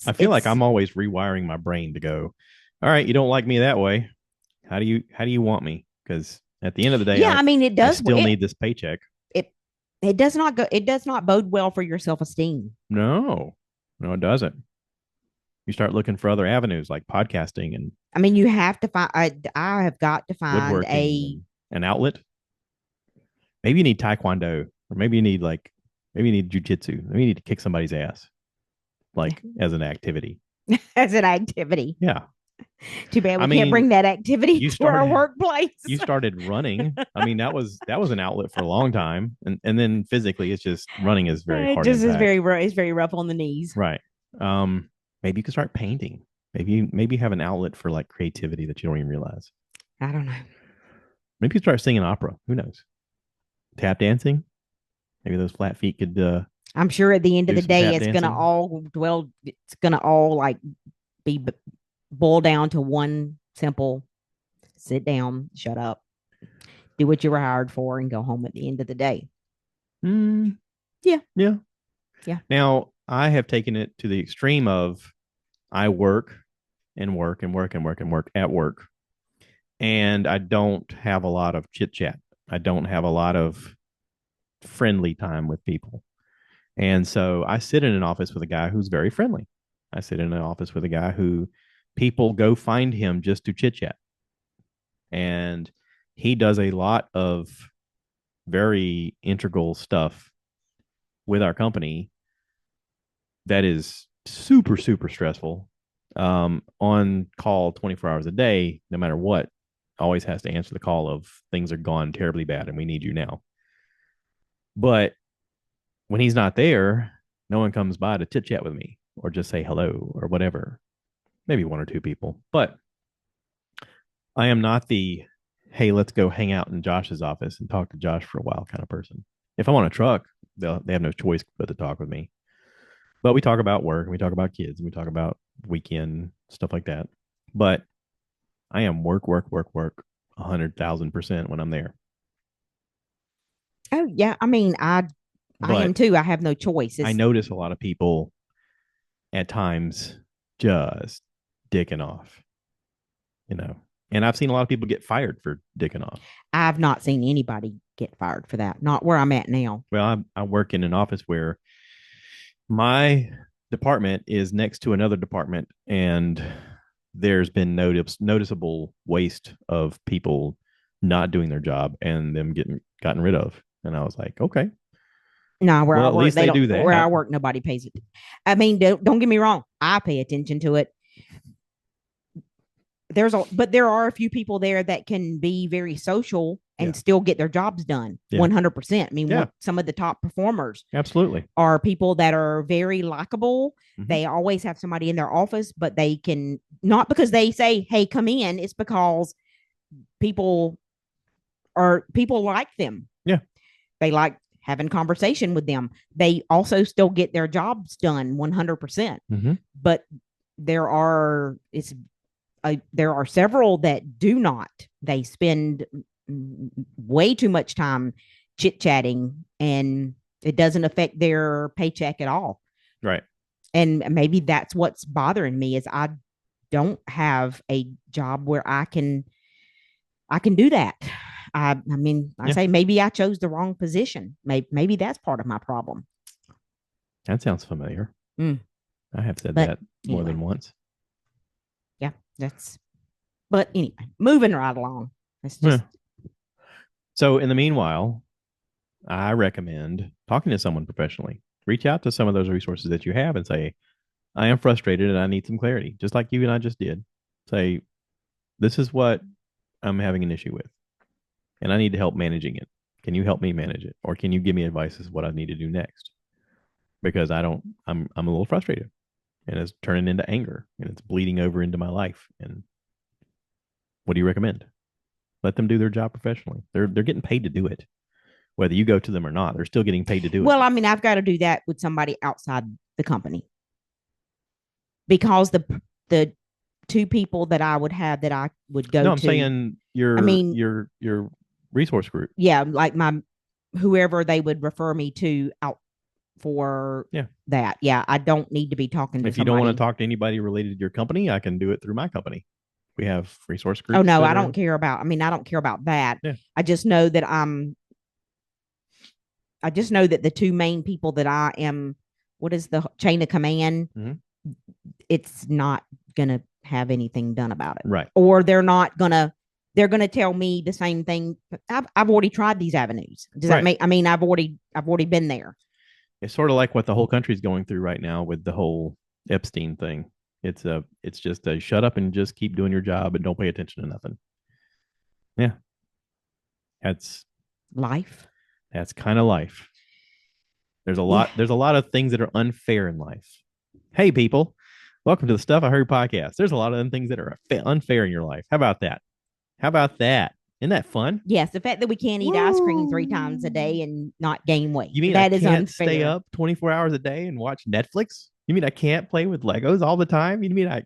I feel like it's, I'm always rewiring my brain to go, all right, you don't like me that way. How do you want me? Because at the end of the day, yeah, I I mean, I still need this paycheck. it, it does not bode well for your self-esteem. No, no, it doesn't. You start looking for other avenues like podcasting and I mean, you have to find, I have got to find woodworking and an outlet. Maybe you need taekwondo, or maybe you need jujitsu. Maybe you need to kick somebody's ass, like as an activity. as an activity. Yeah. Too bad I we can't mean, bring that activity you to our started workplace. you started running. I mean, that was an outlet for a long time. And then physically it's just running is very It hard just is impact. it's very rough on the knees. Right. Maybe you could start painting. Maybe you have an outlet for like creativity that you don't even realize. I don't know. Maybe you start singing opera. Who knows? Tap dancing. Maybe those flat feet could I'm sure at the end of do the some day, tap dancing. it's gonna all like be boiled down to one simple sit down, shut up, do what you were hired for, and go home at the end of the day. Mm, Yeah. yeah. Yeah. Now I have taken it to the extreme of I work and work and work and work and work at work, and I don't have a lot of chit chat. I don't have a lot of friendly time with people. And so I sit in an office with a guy who's very friendly. I sit in an office with a guy who people go find him just to chit chat. And he does a lot of very integral stuff with our company that is super, super stressful. On call 24 hours a day, no matter what, always has to answer the call of things are gone terribly bad and we need you now. But when he's not there, no one comes by to chit chat with me or just say hello or whatever. Maybe one or two people, but I am not the hey, let's go hang out in Josh's office and talk to Josh for a while kind of person. If I'm on a truck, they have no choice but to talk with me. But we talk about work and we talk about kids and we talk about weekend stuff like that. But I am work, work, work, work 100,000% when I'm there. Oh yeah. I mean, I am But too. I have no choice. I It's notice a lot of people at times just dicking off, you know. And I've seen a lot of people get fired for dicking off. I've not seen anybody get fired for that. Not where I'm at now. Well, I work in an office where My department is next to another department, and there's been noticeable waste of people not doing their job and them getting gotten rid of. And I was like, okay, No, where well, I at work, least they they don't. do Where I that. work, nobody pays it. I mean, don't get me wrong. I pay attention to it. But there are a few people there that can be very social Yeah. and still get their jobs done Yeah. 100%. I mean, Yeah. some of the top performers Absolutely. are people that are very likable. Mm-hmm. They always have somebody in their office, but they can not because they say, "Hey, come in." It's because people people like them. Yeah. They like having conversation with them. They also still get their jobs done 100%. Mm-hmm. But there are it's there are several that do not. They spend way too much time chit chatting, and it doesn't affect their paycheck at all. Right. And maybe that's what's bothering me is I don't have a job where I can do that. I mean, I Yeah. say maybe I chose the wrong position. Maybe that's part of my problem. That sounds familiar. Mm. I have said But that more anyway, than once. yeah, that's. But anyway, moving right along. It's Yeah. just So in the meanwhile, I recommend talking to someone professionally. Reach out to some of those resources that you have and say, I am frustrated and I need some clarity, just like you and I just did. Say, this is what I'm having an issue with, and I need help managing it. Can you help me manage it? Or can you give me advice as what I need to do next? Because I'm a little frustrated and it's turning into anger and it's bleeding over into my life. And what do you recommend? Let them do their job professionally. They're getting paid to do it. Whether you go to them or not, they're still getting paid to do it. well, I mean, I've got to do that with somebody outside the company because the two people that I would have that I would go No, I'm to. saying I mean, your resource group. yeah, like my whoever they would refer me to out for Yeah. that. Yeah, I don't need to be talking to If you don't want to somebody. talk to anybody related to your company, I can do it through my company. We have resource Oh groups no, that I are don't care about. I mean, I don't care about that. yeah. I just know that I just know that the two main people that I am. What is the chain of command? Mm-hmm. It's not gonna have anything done about it, Right. or they're not gonna. They're gonna tell me the same thing. I've already tried these avenues. Does that Right. make? I mean, I've already been there. It's sort of like what the whole country's going through right now with the whole Epstein thing. It's just a shut up and just keep doing your job and don't pay attention to nothing. Yeah. That's Life. that's kind of life. Yeah. There's a lot of things that are unfair in life. Hey people, welcome to the Stuff I Heard podcast. There's a lot of things that are unfair in your life. How about that? How about that? Isn't that fun? Yes, the fact that we can't eat ice cream 3 times a day and not gain weight. You mean I That is can't stay unfair. up 24 hours a day and watch Netflix? You mean I can't play with Legos all the time? You mean I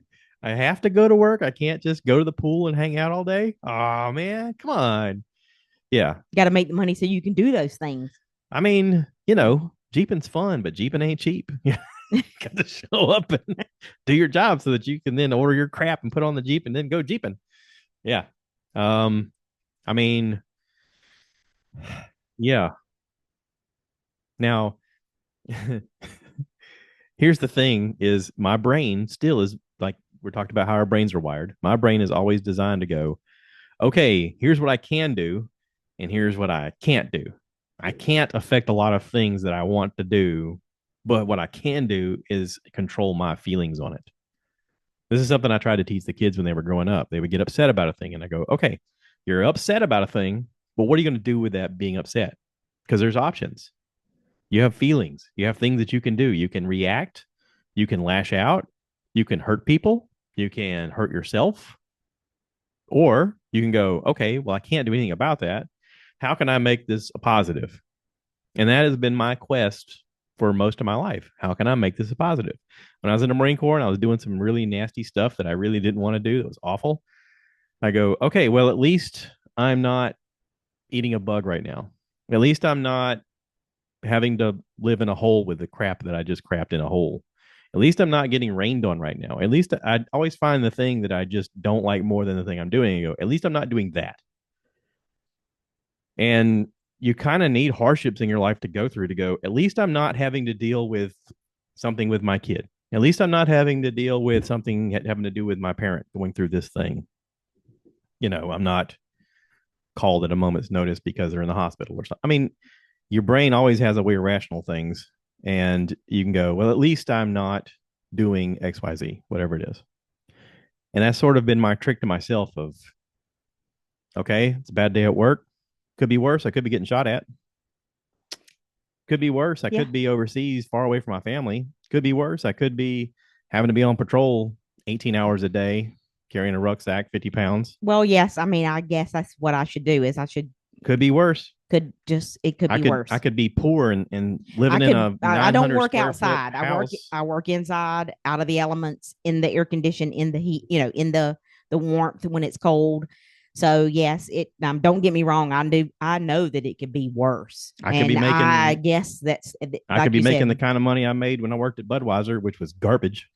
have to go to work? I can't just go to the pool and hang out all day? Oh man, come on. Yeah. Got to make the money so you can do those things. I mean, Jeeping's fun, but Jeeping ain't cheap. Yeah. Got to show up and do your job so that you can then order your crap and put on the Jeep and then go Jeeping. Yeah. Um, I mean, yeah. Now, here's the thing is my brain still is like we're talking about how our brains are wired. My brain is always designed to go, okay, here's what I can do, and here's what I can't do. I can't affect a lot of things that I want to do, but what I can do is control my feelings on it. This is something I tried to teach the kids when they were growing up. They would get upset about a thing, and I go, okay, you're upset about a thing, but what are you going to do with that being upset? Because there's options. You have feelings. You have things that you can do. You can react. You can lash out. You can hurt people. You can hurt yourself. Or you can go, okay, well, I can't do anything about that. How can I make this a positive? And that has been my quest for most of my life. How can I make this a positive? When I was in the Marine Corps and I was doing some really nasty stuff that I really didn't want to do, that was awful. I go, okay, well, at least I'm not eating a bug right now. At least I'm not having to live in a hole with the crap that I just crapped in a hole. At least I'm not getting rained on right now. At least I always find the thing that I just don't like more than the thing I'm doing and go, at least I'm not doing that. And you kind of need hardships in your life to go through to go, at least I'm not having to deal with something with my kid. At least I'm not having to deal with something having to do with my parent going through this thing. I'm not called at a moment's notice because they're in the hospital or something. I mean, your brain always has a way of rational things, and you can go, well, at least I'm not doing XYZ, whatever it is. And that's sort of been my trick to myself of, okay, it's a bad day at work. Could be worse. I could be getting shot at. Could be worse. I Yeah. could be overseas, far away from my family. Could be worse. I could be having to be on patrol 18 hours a day, carrying a rucksack, 50 pounds. Well, yes. I mean, I guess that's what I should do is I should Could be worse. it could I be could worse. I could be poor and I living in could a I don't 900 work square foot outside. house. I work inside, out of the elements, in the air condition, in the heat, in the warmth when it's cold. So yes, it don't get me wrong. I know that it could be worse. I could be And I making guess that's I could like be you making the said. kind of money I made when I worked at Budweiser, which was garbage.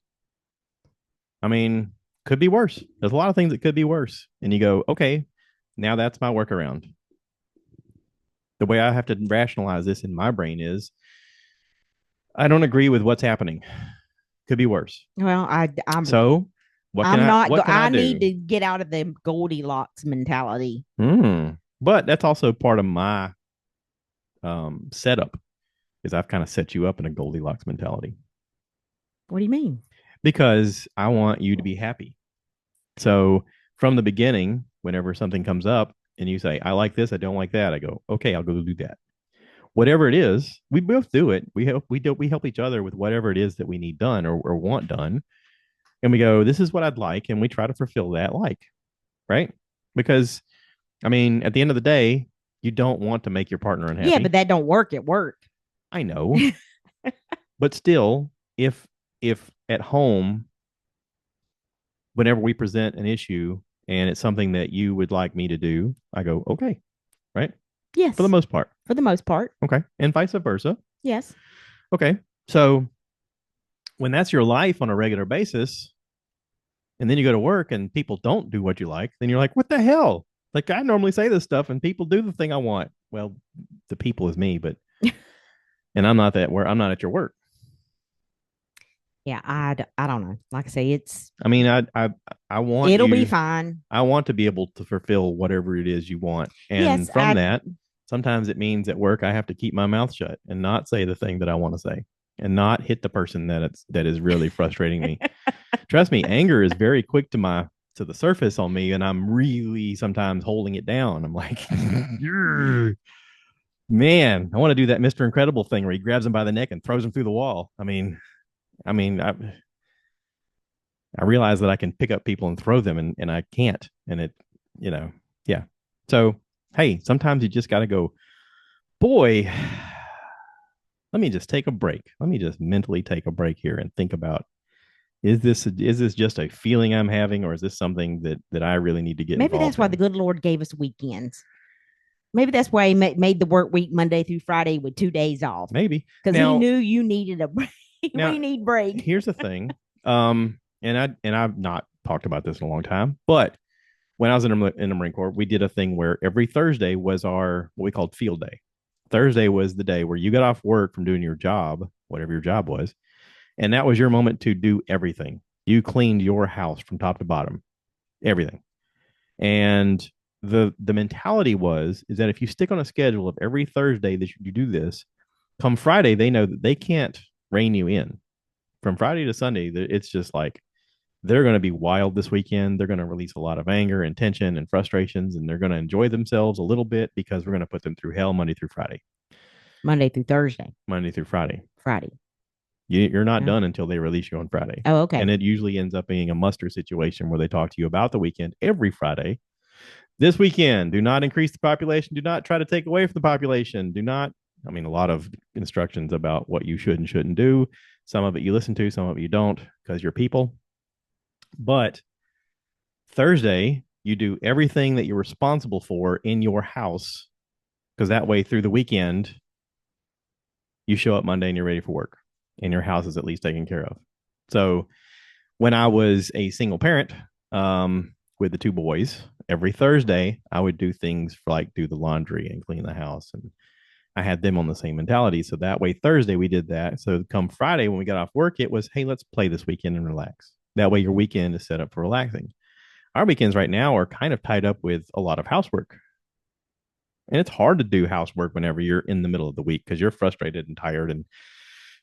I mean, could be worse. There's a lot of things that could be worse. And you go, okay, now that's my workaround. The way I have to rationalize this in my brain is I don't agree with what's happening. Could be worse. Well, So I'm not what can I I need do? to get out of the Goldilocks mentality. But that's also part of my setup is I've kind of set you up in a Goldilocks mentality What do you mean? because I want you to be happy. So from the beginning, whenever something comes up and you say, I like this, I don't like that, I go, okay, I'll go do that. Whatever it is, we both do it. We help each other with whatever it is that we need done or want done. And we go, this is what I'd like, and we try to fulfill that like, right? Because I mean, at the end of the day, you don't want to make your partner Yeah, but unhappy. that don't work at work. I know, but still, if at home, whenever we present an issue and it's something that you would like me to do, I go, okay, right? For the Yes, most part. for the most part. Okay. And vice versa. Yes. Okay. So when that's your life on a regular basis, and then you go to work and people don't do what you like, then you're like, what the hell? Like I normally say this stuff and people do the thing I want. Well, the people is me, but and I'm not that where I'm not at your work. Yeah, I don't know. Like I say, I mean, I want it'll be you fine. I want to be able to fulfill whatever it is you want. And Yes, from that, sometimes it means at work I have to keep my mouth shut and not say the thing that I want to say and not hit the person that is really frustrating me. Trust me, anger is very quick to the surface on me and I'm really sometimes holding it down. I'm like, man, I want to do that Mr. Incredible thing where he grabs him by the neck and throws him through the wall. I realize that I can pick up people and throw them and I can't. And you know, yeah. So, hey, sometimes you just got to go, boy, let me just take a break. Let me just mentally take a break here and think about is this just a feeling I'm having or is this something that I really need to get maybe that's involved why the in? good Lord gave us weekends. Maybe that's why he made the work week Monday through Friday with 2 days off Maybe. because he Now, knew you needed a break. now We need break. here's the thing. And I've not talked about this in a long time, but when I was in the Marine Corps, we did a thing where every Thursday was our what we called field day. Thursday was the day where you got off work from doing your job, whatever your job was, and that was your moment to do everything. You cleaned your house from top to bottom, everything. And the mentality was is that if you stick on a schedule of every Thursday that you do this, come Friday they know that they can't rein you in. From Friday to Sunday, it's just like they're going to be wild this weekend. They're going to release a lot of anger and tension and frustrations, and they're going to enjoy themselves a little bit because we're going to put them through hell Monday through Friday. Monday through Thursday, Monday through Friday. Friday. You're not Oh, done until they release you on Friday. oh okay. And it usually ends up being a muster situation where they talk to you about the weekend every Friday. This weekend, do not increase the population. Do not try to take away from the population. Do not, I mean, a lot of instructions about what you should and shouldn't do. Some of it you listen to, some of it you don't because you're people. But Thursday, you do everything that you're responsible for in your house because that way through the weekend, you show up Monday and you're ready for work and your house is at least taken care of. So when I was a single parent with the two boys, every Thursday I would do things for like do the laundry and clean the house and I had them on the same mentality. So that way, Thursday, we did that. So come Friday, when we got off work, it was, hey, let's play this weekend and relax. That way, your weekend is set up for relaxing. Our weekends right now are kind of tied up with a lot of housework. And it's hard to do housework whenever you're in the middle of the week because you're frustrated and tired. And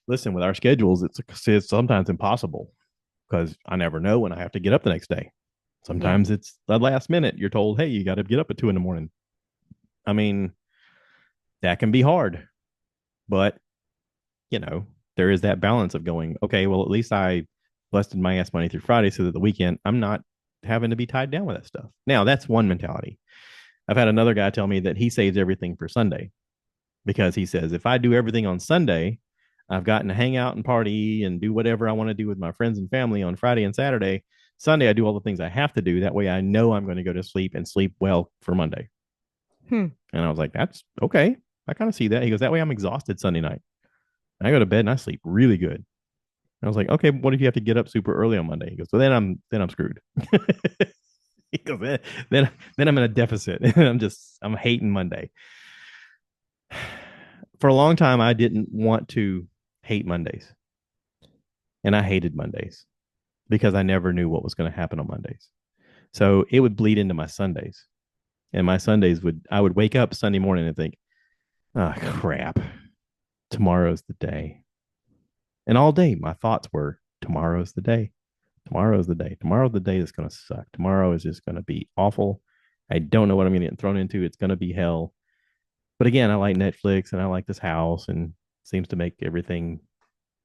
listen, with our schedules, it's sometimes impossible because I never know when I have to get up the next day. Yeah. Sometimes it's the last minute. You're told, hey, you got to get up at 2 in the morning. I mean, that can be hard, but you know, there is that balance of going, okay, well, at least I busted my ass Monday through Friday so that the weekend I'm not having to be tied down with that stuff. Now, that's one mentality. I've had another guy tell me that he saves everything for Sunday because he says, if I do everything on Sunday, I've gotten to hang out and party and do whatever I want to do with my friends and family on Friday and Saturday. Sunday, I do all the things I have to do. That way, I know I'm going to go to sleep and sleep well for Monday. Hmm. And I was like, that's okay. I kind of see that. He goes, that way I'm exhausted Sunday night. I go to bed and I sleep really good. I was like, okay, what if you have to get up super early on Monday? He goes, so then I'm screwed. He goes, then I'm in a deficit. I'm hating Monday. For a long time, I didn't want to hate Mondays, and I hated Mondays because I never knew what was going to happen on Mondays. So it would bleed into my Sundays, and my Sundays I would wake up Sunday morning and think, oh crap, tomorrow's the day. And all day, my thoughts were, tomorrow's the day. Tomorrow's the day. Tomorrow's the day that's going to suck. Tomorrow is just going to be awful. I don't know what I'm going to get thrown into. It's going to be hell. But again, I like Netflix and I like this house and seems to make everything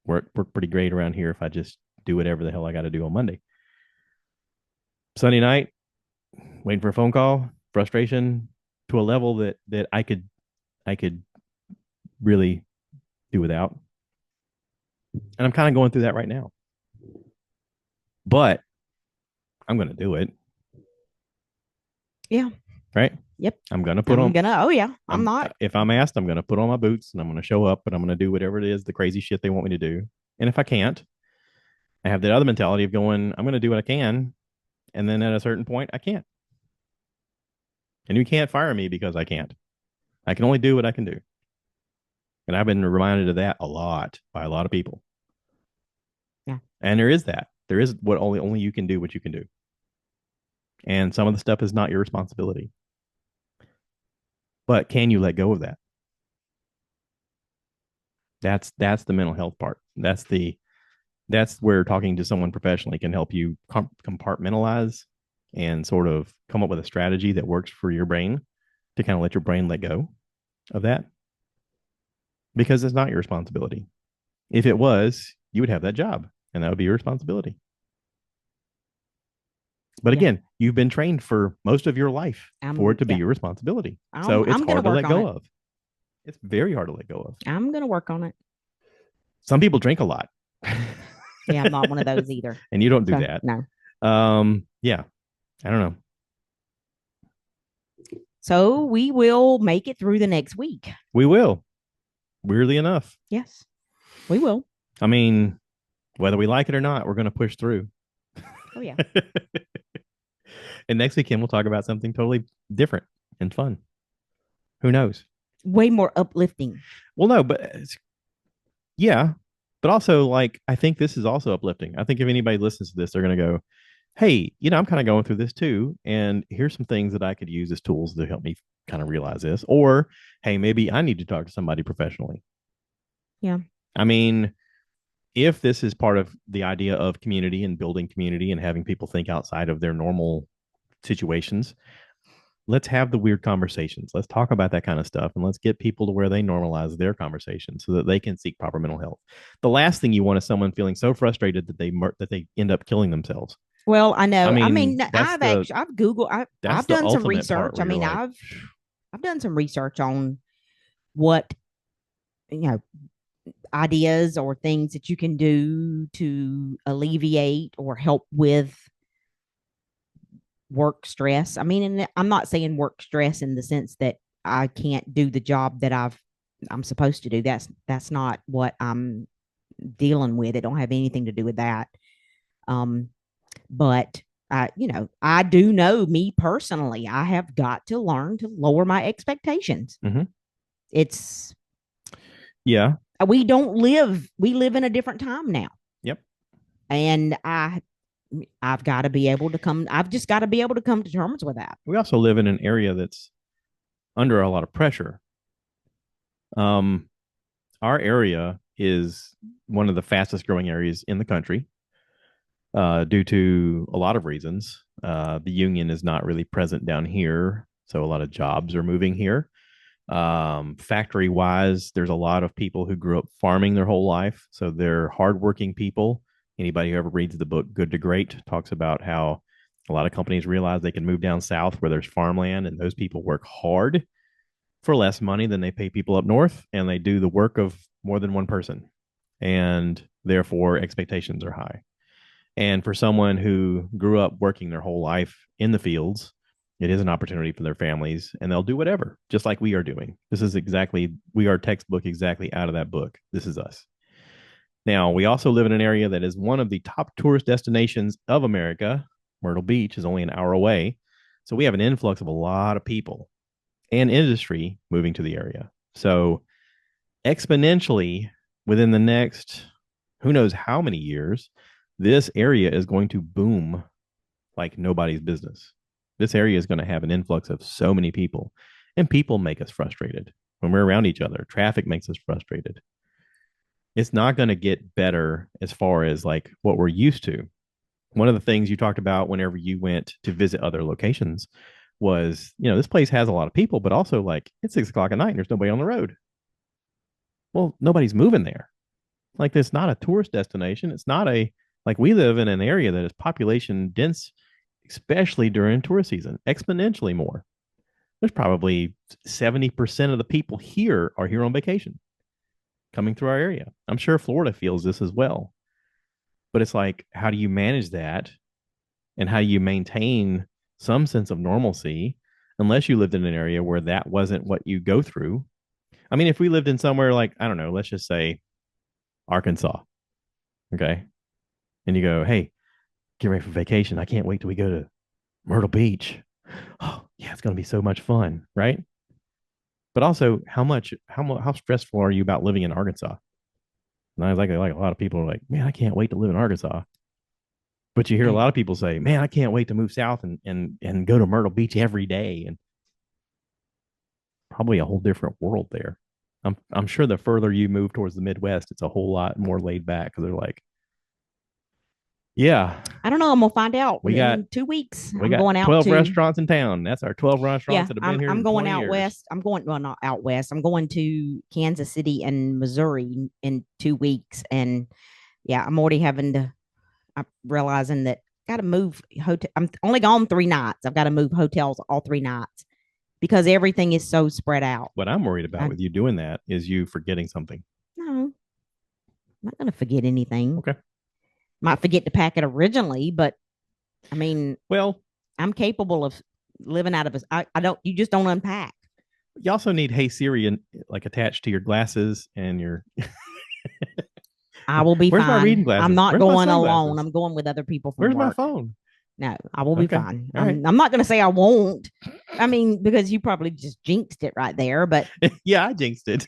work pretty great around here if I just do whatever the hell I got to do on Monday. Sunday night, waiting for a phone call, frustration to a level that I could really do without. And I'm kind of going through that right now. But I'm going to do it. Yeah. Right? Yep. I'm going to put on Oh yeah, I'm I'm not. if I'm asked, I'm going to put on my boots and I'm going to show up and I'm going to do whatever it is, the crazy shit they want me to do. And if I can't, I have that other mentality of going, I'm going to do what I can. And then at a certain point, I can't. And you can't fire me because I can't. I can only do what I can do. And I've been reminded of that a lot by a lot of people. Yeah. And there is that. There is what only you can do what you can do. And some of the stuff is not your responsibility. But can you let go of that? That's the mental health part. That's where talking to someone professionally can help you compartmentalize and sort of come up with a strategy that works for your brain to kind of let your brain let go of that because it's not your responsibility. If it was, you would have that job and that would be your responsibility. But Yeah. again, you've been trained for most of your life for it to be Yeah. your responsibility. So I'm it's I'm gonna hard to work let on go it. of. It's very hard to let go of. I'm gonna work on it. Some people drink a lot. Yeah, I'm not one of those either. And you don't do So that. no. Yeah. I don't know. So we will make it through the next week. We will. Weirdly enough. Yes, we will. I mean, whether we like it or not, we're going to push through. Oh yeah. And next weekend we'll talk about something totally different and fun. Who knows? Way more uplifting. Well, no, but yeah, but also like I think this is also uplifting. I think if anybody listens to this, they're going to go, "Hey, I'm kind of going through this too, and here's some things that I could use as tools to help me kind of realize this." Or, "Hey, maybe I need to talk to somebody professionally." Yeah. I mean, if this is part of the idea of community and building community and having people think outside of their normal situations, let's have the weird conversations. Let's talk about that kind of stuff and let's get people to where they normalize their conversations so that they can seek proper mental health. The last thing you want is someone feeling so frustrated that they end up killing themselves. Well, I know. I mean, that's I've Googled. that's I've the done some ultimate part research. I where you're mean, like, I've done some research on what you know ideas or things that you can do to alleviate or help with work stress. I mean, and I'm not saying work stress in the sense that I can't do the job that I'm supposed to do. That's not what I'm dealing with. It don't have anything to do with that. But I do know me personally, I have got to learn to lower my expectations. mm-hmm. It's Yeah. We live in a different time now. Yep. And I've got to be able to come, I've just got to be able to come to terms with that. We also live in an area that's under a lot of pressure. Um, our area is one of the fastest growing areas in the country due to a lot of reasons. The union is not really present down here, so a lot of jobs are moving here. Factory wise, there's a lot of people who grew up farming their whole life, so they're hardworking people. Anybody who ever reads the book Good to Great talks about how a lot of companies realize they can move down south where there's farmland, and those people work hard for less money than they pay people up north, and they do the work of more than one person, and therefore expectations are high. And for someone who grew up working their whole life in the fields, it is an opportunity for their families, and they'll do whatever, just like we are doing. This is exactly, we are textbook exactly out of that book. This is us. Now, we also live in an area that is one of the top tourist destinations of America. Myrtle Beach is only an hour away. So we have an influx of a lot of people and industry moving to the area. So exponentially within the next who knows how many years, this area is going to boom like nobody's business. This area is going to have an influx of so many people, and people make us frustrated when we're around each other. Traffic makes us frustrated. It's not going to get better as far as like what we're used to. One of the things you talked about whenever you went to visit other locations was, this place has a lot of people, but also like it's 6 o'clock at night and there's nobody on the road. Well, nobody's moving there. Like, it's not a tourist destination. It's not like we live in an area that is population dense, especially during tourist season, exponentially more. There's probably 70% of the people here are here on vacation coming through our area. I'm sure Florida feels this as well. But it's like, how do you manage that? And how do you maintain some sense of normalcy unless you lived in an area where that wasn't what you go through? I mean, if we lived in somewhere like, I don't know, let's just say Arkansas, okay? And you go, hey, get ready for vacation. I can't wait till we go to Myrtle Beach. Oh, yeah, it's going to be so much fun, right? But also, how stressful are you about living in Arkansas? And I was like a lot of people are like, man, I can't wait to live in Arkansas. But you hear a lot of people say, man, I can't wait to move south and go to Myrtle Beach every day. And probably a whole different world there. I'm sure the further you move towards the Midwest, it's a whole lot more laid back because they're like, yeah, I don't know. I'm gonna find out we got in 2 weeks. we I'm got going out 12 to restaurants in town. That's our 12 restaurants yeah. that have been I'm here I'm in going 20 out years. west. I'm going well not out west. I'm going to Kansas City and Missouri in 2 weeks, and yeah, I'm already having to. I'm realizing that got to move hotel. I'm only gone 3 nights. I've got to move hotels all 3 nights because everything is so spread out. What I'm worried about I with you doing that is you forgetting something. no, I'm not gonna forget anything. Okay. Might forget to pack it originally, but I mean, Well, I'm capable of living out of a. I don't. You just don't unpack. you also need Hey Siri and like attached to your glasses and your. I will be Where's my reading fine. I'm glasses? not Where's my going alone. sunglasses? I'm going with other people from Where's my work. phone? No, I will be Okay. fine. All right. I'm not going to say I won't. I mean, because you probably just jinxed it right there. But Yeah, I jinxed it.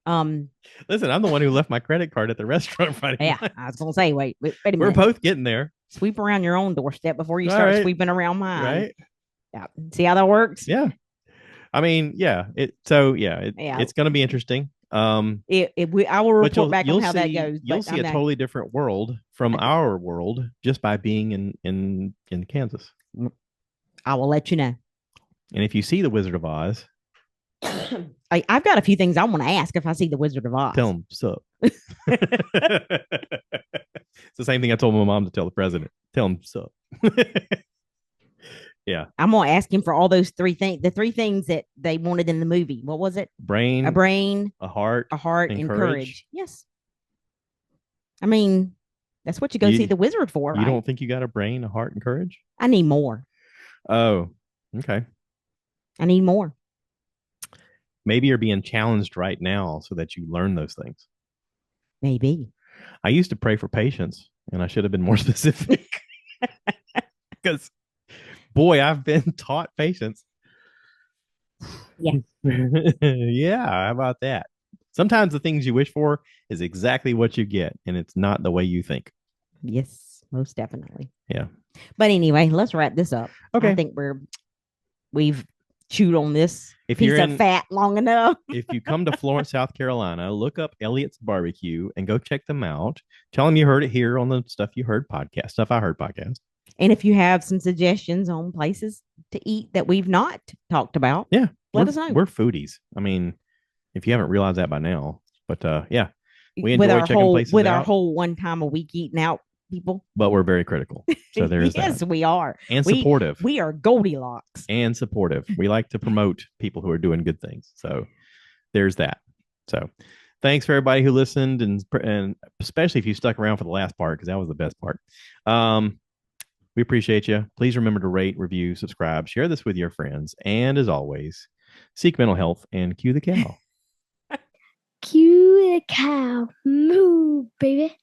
um, Listen, I'm the one who left my credit card at the restaurant Friday yeah, night. I was going to say, wait a We're minute. both getting there. Sweep around your own doorstep before you All start right. sweeping around mine. Right. Yeah, see how that works. Yeah. I mean, yeah. Yeah, It's going to be interesting. I will But report back on you'll how that see goes. you'll But see a totally different world from our world just by being in Kansas. I will let you know. And if you see the Wizard of Oz, I've got a few things I want to ask if I see the Wizard of Oz. tell him sup. It's the same thing I told my mom to tell the president. Tell him sup. Yeah. I'm gonna ask him for all those three things. The three things that they wanted in the movie. What was it? Brain, A brain, a heart, a heart, and courage. courage. Yes. I mean, that's what you go see the wizard for, right? You don't think you got a brain, a heart, and courage? I need more. Oh, okay. I need more. Maybe you're being challenged right now so that you learn those things. Maybe. I used to pray for patience, and I should have been more specific. Because, boy, I've been taught patience. Yeah. Yeah, how about that? Sometimes the things you wish for is exactly what you get, and it's not the way you think. Yes, most definitely. Yeah. But anyway, let's wrap this up. I Okay. think we've chewed on this If you're piece of in fat long enough. if you come to Florence, South Carolina, look up Elliot's Barbecue and go check them out. Tell them you heard it here on the Stuff You Heard podcast, Stuff I Heard podcast. And if you have some suggestions on places to eat that we've not talked about, Yeah, let us know. we're foodies. I mean, if you haven't realized that by now, but yeah, we With enjoy our checking whole places out, one time a week eating out people. but we're very critical. So there's Yes, that. we are. And supportive. We are Goldilocks. And supportive. We like to promote people who are doing good things. So there's that. So thanks for everybody who listened, and especially if you stuck around for the last part, because that was the best part. We appreciate you. Please remember to rate, review, subscribe, share this with your friends, and as always, seek mental health and cue the cow. Cue the cow. Moo, baby.